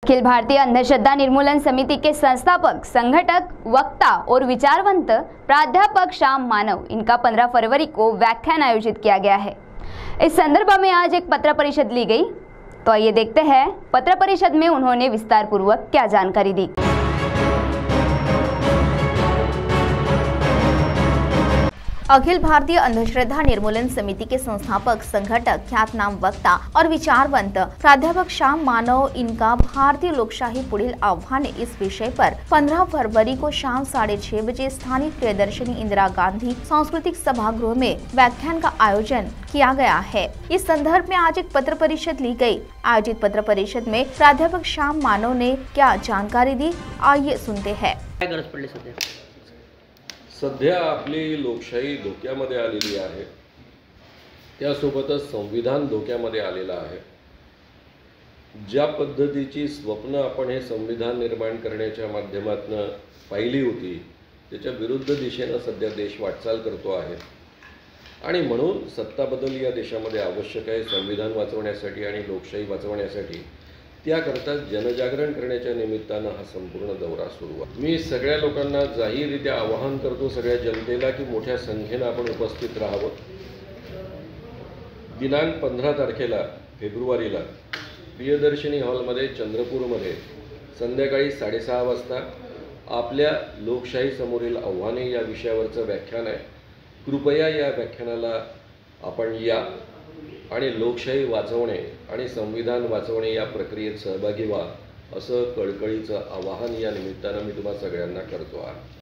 अखिल भारतीय अंधश्रद्धा निर्मूलन समिति के संस्थापक, संगठक, वक्ता और विचारवंत प्राध्यापक श्याम मानव इनका 15 फरवरी को व्याख्यान आयोजित किया गया है। इस संदर्भ में आज एक पत्र परिषद ली गई। तो आइए देखते हैं पत्र परिषद में उन्होंने विस्तार पूर्वक क्या जानकारी दी। अखिल भारतीय अंधश्रद्धा निर्मूलन समिति के संस्थापक, संगठक, ख्यातनाम वक्ता और विचारवंत प्राध्यापक श्याम मानव इनका भारतीय लोकशाही पुढील आव्हाने इस विषय पर 15 फरवरी को शाम 6:30 बजे स्थानीय प्रियदर्शनी इंदिरा गांधी सांस्कृतिक सभागृह में व्याख्यान का आयोजन किया गया है। इस संदर्भ में आज एक पत्र परिषद ली गई। आयोजित पत्र परिषद में प्राध्यापक श्याम मानव ने क्या जानकारी दी, आइए सुनते हैं। सध्या आपली लोकशाही धोक्यामध्ये आलेली आहे, त्यासोबतच संविधान धोक्यामध्ये आलेलं आहे। ज्या पद्धतीची स्वप्न आपण हे संविधान निर्माण करण्याच्या माध्यमातून पाहिली होती, त्याच्या विरुद्ध दिशेने सध्या देश वाटचाल करतो आहे आणि म्हणून सत्ता बदल या देशामध्ये आवश्यक आहे संविधान वाचवण्यासाठी आणि लोकशाही वाचवण्यासाठी। त्याकरता जनजागरण करण्याच्या निमित्तानं हा संपूर्ण दौरा सुरू आहे। मी सगळ्या लोकांना जाहीररित्या आवाहन करतो, सगळ्या जनतेला, की मोठ्या संख्येने आपण उपस्थित राहावं। दिनांक 15 तारखेला फेब्रुवारीला प्रियदर्शनी हॉलमध्ये चंद्रपूरमध्ये संध्याकाळी 6:30 वाजता आपल्या लोकशाही समोरील आव्हाने या विषयावरचं व्याख्यान आहे। कृपया या व्याख्यानाला आपण या आणि लोकशाही वाचवणे आणि संविधान वाचवणे या प्रक्रियेत सहभागी व्हा, असं कळकळीचं आवाहन या निमित्तानं मी तुम्हा सगळ्यांना करतो आहे।